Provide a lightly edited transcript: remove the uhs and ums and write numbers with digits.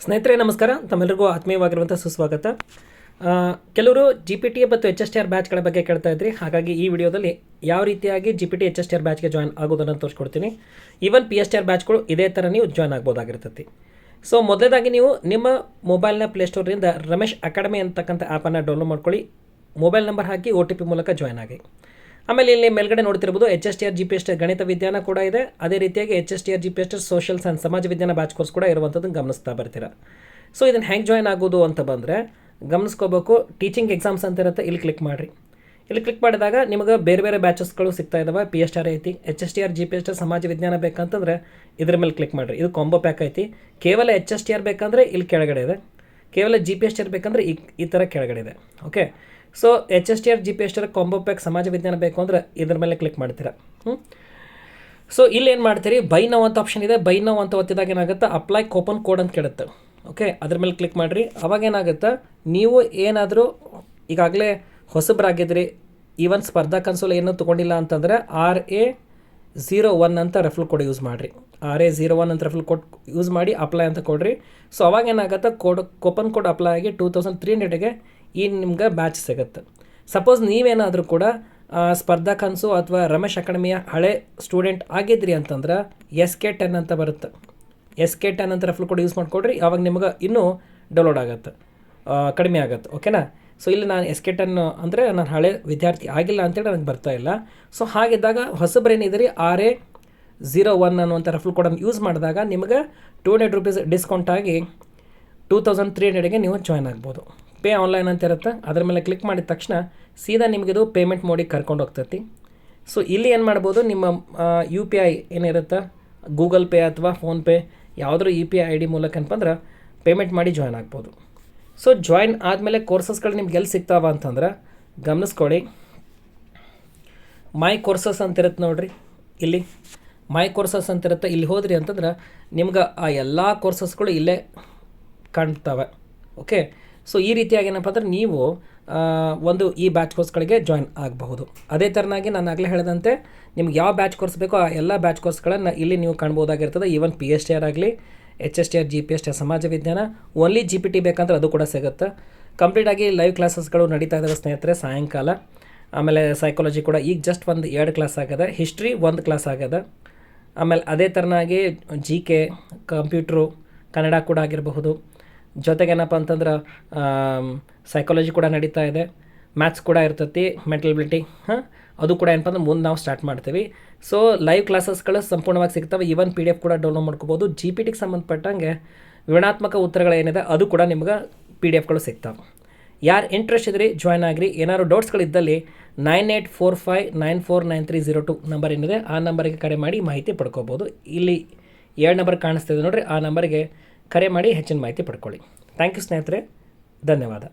ಸ್ನೇಹಿತರೆ ನಮಸ್ಕಾರ, ತಮ್ಮೆಲ್ಲರಿಗೂ ಆತ್ಮೀಯವಾಗಿರುವಂಥ ಸುಸ್ವಾಗತ. ಕೆಲವರು GPT ಮತ್ತು HSTR ಬ್ಯಾಚ್ಗಳ ಬಗ್ಗೆ ಕೇಳ್ತಾ ಇದ್ರಿ. ಹಾಗಾಗಿ ಈ ವಿಡಿಯೋದಲ್ಲಿ ಯಾವ ರೀತಿಯಾಗಿ GPT HSTR ಬ್ಯಾಚ್ಗೆ ಜಾಯ್ನ್ ಆಗೋದನ್ನು ತೋರಿಸ್ಕೊಡ್ತೀನಿ. ಈವನ್ PSTR ಬ್ಯಾಚ್ಗಳು ಇದೇ ಥರ ನೀವು ಜಾಯ್ನ್ ಆಗ್ಬೋದಾಗಿರ್ತೈತಿ. ಸೊ ಮೊದಲೇದಾಗಿ ನೀವು ನಿಮ್ಮ ಮೊಬೈಲ್ನ ಪ್ಲೇಸ್ಟೋರಿಂದ ರಮೇಶ್ ಅಕಾಡೆಮಿ ಅಂತಕ್ಕಂಥ ಆ್ಯಪನ್ನು ಡೌನ್ಲೋಡ್ ಮಾಡ್ಕೊಳ್ಳಿ. ಮೊಬೈಲ್ ನಂಬರ್ ಹಾಕಿ OTP ಮೂಲಕ ಜಾಯ್ನ್ ಆಗಿ. ಆಮೇಲೆ ಇಲ್ಲಿ ಮೇಲ್ಗಡೆ ನೋಡ್ತಿರ್ಬೋದು HSTR GPSTR ಗಣಿತ ವಿಜ್ಞಾನ ಕೂಡ ಇದೆ. ಅದೇ ರೀತಿಯಾಗಿ HSTR GPSTR ಸೋಷಿಯಲ್ ಸೈನ್ಸ್ ಸಮಾಜ ವಿಜ್ಞಾನ ಬ್ಯಾಚ್ ಕೋರ್ಸ್ ಕೂಡ ಇರುವಂಥದ್ದನ್ನು ಗಮನಿಸ್ತಾ ಬರ್ತೀರಾ. ಸೊ ಇದನ್ನು ಹೆಂಗೆ ಜಾಯ್ನ್ ಆಗೋದು ಅಂತ ಬಂದರೆ ಗಮನಿಸ್ಕೋಬೇಕು. ಟೀಚಿಂಗ್ ಎಕ್ಸಾಮ್ಸ್ ಅಂತ ಇರುತ್ತೆ, ಇಲ್ಲಿ ಕ್ಲಿಕ್ ಮಾಡಿರಿ. ಇಲ್ಲಿ ಕ್ಲಿಕ್ ಮಾಡಿದಾಗ ನಿಮಗೆ ಬೇರೆ ಬೇರೆ ಬ್ಯಾಚಸ್ಗಳು ಸಿಗ್ತಾ ಇದ್ದಾವೆ. PSTR ಐತಿ, HSTR GPSTR ಸಮಾಜ ವಿಜ್ಞಾನ ಬೇಕಂತಂದರೆ ಇದ್ರ ಮೇಲೆ ಕ್ಲಿಕ್ ಮಾಡಿರಿ. ಇದು ಕಾಂಬೋ ಪ್ಯಾಕ್ ಐತಿ. ಕೇವಲ HSTR ಬೇಕಂದರೆ ಇಲ್ಲಿ ಕೆಳಗಡೆ ಇದೆ, ಕೇವಲ GPSTR ಬೇಕಂದರೆ ಈ ಥರ ಕೆಳಗಡೆ ಇದೆ. Okay, so HSTR GPSTR combo pack ಸಮಾಜ ವಿಜ್ಞಾನ ಬೇಕು ಅಂದರೆ ಇದ್ರ ಮೇಲೆ ಕ್ಲಿಕ್ ಮಾಡ್ತೀರಾ. ಸೊ ಇಲ್ಲಿ ಏನು ಮಾಡ್ತೀರಿ, ಬೈ ನೌ ಅಂತ ಆಪ್ಷನ್ ಇದೆ. ಬೈ ನೌ ಅಂತ ಒತ್ತಿದಾಗ ಏನಾಗುತ್ತೆ, ಅಪ್ಲೈ ಕೂಪನ್ ಕೋಡ್ ಅಂತ ಕೇಳುತ್ತೆ. ಓಕೆ, ಅದ್ರ ಮೇಲೆ ಕ್ಲಿಕ್ ಮಾಡಿರಿ. ಅವಾಗ ಏನಾಗುತ್ತೆ, ನೀವು ಏನಾದರೂ ಈಗಾಗಲೇ ಹೊಸಬ್ರಾಗಿದ್ರಿ, ಈವನ್ ಸ್ಪರ್ಧಾ ಕನ್ಸೋಲ್ ಏನೂ ತೊಗೊಂಡಿಲ್ಲ ಅಂತಂದರೆ RA01 ಅಂತ ರೆಫಲ್ ಕೋಡ್ ಯೂಸ್ ಮಾಡಿರಿ. RA01 ಅಂತ ರೆಫಲ್ ಕೋಡ್ ಯೂಸ್ ಮಾಡಿ ಅಪ್ಲೈ ಅಂತ ಕೊಡ್ರಿ. ಸೊ ಅವಾಗ ಏನಾಗುತ್ತೆ, ಕೂಪನ್ ಕೋಡ್ ಅಪ್ಲೈ ಆಗಿ 2300ಗೆ ಈ ನಿಮ್ಗೆ ಬ್ಯಾಚ್ ಸಿಗುತ್ತೆ. ಸಪೋಸ್ ನೀವೇನಾದರೂ ಕೂಡ ಸ್ಪರ್ಧಾ ಕನಸು ಅಥವಾ ರಮೇಶ್ ಅಕಾಡೆಮಿಯ ಹಳೆ ಸ್ಟೂಡೆಂಟ್ ಆಗಿದ್ರಿ ಅಂತಂದ್ರೆ SK10 ಅಂತ ಬರುತ್ತೆ. SK10 ಅಂತ ರೆಫಲ್ ಕೋಡ್ ಯೂಸ್ ಮಾಡಿಕೊಡ್ರಿ. ಆವಾಗ ನಿಮ್ಗೆ ಇನ್ನೂ ಡೌನ್ಲೋಡ್ ಆಗುತ್ತೆ, ಕಡಿಮೆ ಆಗುತ್ತೆ. ಓಕೆನಾ. ಸೊ ಇಲ್ಲಿ ನಾನು SK10 ಅಂದರೆ ನಾನು ಹಳೆ ವಿದ್ಯಾರ್ಥಿ ಆಗಿಲ್ಲ ಅಂತೇಳಿ ನನಗೆ ಬರ್ತಾ ಇಲ್ಲ. ಸೊ ಹಾಗಿದ್ದಾಗ ಹೊಸಬ್ರೇನಿದ್ದೀರಿ RA01 ಅನ್ನುವಂಥ ರೆಫಲ್ ಕೋಡನ್ನು ಯೂಸ್ ಮಾಡಿದಾಗ ನಿಮಗೆ 200 ರೂಪೀಸ್ ಡಿಸ್ಕೌಂಟ್ ಆಗಿ 2300ಗೆ ನೀವು ಜಾಯ್ನ್ ಆಗ್ಬೋದು. ಪೇ ಆನ್ಲೈನ್ ಅಂತ ಇರುತ್ತೆ, ಅದರ ಮೇಲೆ ಕ್ಲಿಕ್ ಮಾಡಿದ ತಕ್ಷಣ ಸೀದಾ ನಿಮಗಿದು ಪೇಮೆಂಟ್ ಮೋಡಿಗೆ ಕರ್ಕೊಂಡು ಹೋಗ್ತೈತಿ. ಸೊ ಇಲ್ಲಿ ಏನು ಮಾಡ್ಬೋದು, ನಿಮ್ಮ UPI ಏನಿರುತ್ತೆ, ಗೂಗಲ್ ಪೇ ಅಥವಾ ಫೋನ್ಪೇ ಯಾವುದ್ರ UPI ID ಮೂಲಕ ಏನಪ್ಪಂದ್ರೆ ಪೇಮೆಂಟ್ ಮಾಡಿ ಜಾಯ್ನ್ ಆಗ್ಬೋದು. ಸೊ ಜಾಯ್ನ್ ಆದಮೇಲೆ ಕೋರ್ಸಸ್ಗಳು ನಿಮ್ಗೆ ಎಲ್ಲಿ ಸಿಗ್ತಾವ ಅಂತಂದ್ರೆ ಗಮನಿಸ್ಕೊಳ್ಳಿ. ಮೈ ಕೋರ್ಸಸ್ ಅಂತಿರುತ್ತೆ ನೋಡಿರಿ, ಇಲ್ಲಿ ಮೈ ಕೋರ್ಸಸ್ ಅಂತಿರುತ್ತೆ. ಇಲ್ಲಿ ಹೋದ್ರಿ ಅಂತಂದ್ರೆ ನಿಮ್ಗೆ ಆ ಎಲ್ಲ ಕೋರ್ಸಸ್ಗಳು ಇಲ್ಲೇ ಕಾಣ್ತವೆ. ಓಕೆ, ಸೊ ಈ ರೀತಿಯಾಗಿ ಏನಪ್ಪ ಅಂದ್ರೆ ನೀವು ಈ ಬ್ಯಾಚ್ ಕೋರ್ಸ್ಗಳಿಗೆ ಜಾಯ್ನ್ ಆಗಬಹುದು. ಅದೇ ಥರನಾಗಿ ನಾನು ಆಗಲೇ ಹೇಳಿದಂತೆ ನಿಮ್ಗೆ ಯಾವ ಬ್ಯಾಚ್ ಕೋರ್ಸ್ ಬೇಕೋ ಆ ಎಲ್ಲ ಬ್ಯಾಚ್ ಕೋರ್ಸ್ಗಳನ್ನು ಇಲ್ಲಿ ನೀವು ಕಾಣ್ಬೋದಾಗಿರ್ತದೆ. ಈವನ್ PSTR ಆಗಲಿ, HSTR GPSTR ಸಮಾಜ ವಿಜ್ಞಾನ, ಓನ್ಲಿ GPT ಬೇಕಂದ್ರೆ ಅದು ಕೂಡ ಸಿಗುತ್ತೆ. ಕಂಪ್ಲೀಟಾಗಿ ಲೈವ್ ಕ್ಲಾಸಸ್ಗಳು ನಡೀತಾ ಇದ್ದಾವೆ ಸ್ನೇಹಿತರೆ ಸಾಯಂಕಾಲ. ಆಮೇಲೆ ಸೈಕಾಲಜಿ ಕೂಡ ಈಗ ಜಸ್ಟ್ 2 ಕ್ಲಾಸ್ ಆಗಿದೆ, ಹಿಸ್ಟ್ರಿ 1 ಕ್ಲಾಸ್ ಆಗಿದೆ. ಆಮೇಲೆ ಅದೇ ಥರನಾಗಿ GK, ಕಂಪ್ಯೂಟ್ರು, ಕನ್ನಡ ಕೂಡ ಆಗಿರಬಹುದು. ಜೊತೆಗೆ ಏನಪ್ಪ ಅಂತಂದ್ರೆ ಸೈಕಾಲಜಿ ಕೂಡ ನಡೀತಾ ಇದೆ, ಮ್ಯಾಥ್ಸ್ ಕೂಡ ಇರ್ತೈತಿ, ಮೆಂಟಲ್ಬಿಲಿಟಿ ಅದು ಕೂಡ ಏನಪ್ಪ ಅಂದ್ರೆ ಮುಂದೆ ನಾವು ಸ್ಟಾರ್ಟ್ ಮಾಡ್ತೀವಿ. ಸೊ ಲೈವ್ ಕ್ಲಾಸಸ್ಗಳು ಸಂಪೂರ್ಣವಾಗಿ ಸಿಗ್ತವೆ. ಈವನ್ PDF ಕೂಡ ಡೌನ್ಲೋಡ್ ಮಾಡ್ಕೋಬೋದು. GPTಗೆ ಸಂಬಂಧಪಟ್ಟಂಗೆ ವಿವರಣಾತ್ಮಕ ಉತ್ತರಗಳೇನಿದೆ ಅದು ಕೂಡ ನಿಮ್ಗೆ PDFಗಳು ಸಿಗ್ತಾವೆ. ಯಾರು ಇಂಟ್ರೆಸ್ಟ್ ಇದ್ರಿ ಜಾಯ್ನ್ ಆಗಿರಿ. ಏನಾದ್ರು ಡೌಟ್ಸ್ಗಳಿದ್ದಲ್ಲಿ 9845949302 ನಂಬರ್ ಏನಿದೆ ಆ ನಂಬರಿಗೆ ಕರೆ ಮಾಡಿ ಮಾಹಿತಿ ಪಡ್ಕೋಬೋದು. ಇಲ್ಲಿ 2 ನಂಬರ್ ಕಾಣಿಸ್ತಿದೆ ನೋಡಿರಿ, ಆ ನಂಬರಿಗೆ ಕರೆ ಮಾಡಿ ಹೆಚ್ಚಿನ ಮಾಹಿತಿ ಪಡ್ಕೊಳ್ಳಿ. ಥ್ಯಾಂಕ್ ಯು ಸ್ನೇಹಿತರೆ, ಧನ್ಯವಾದ.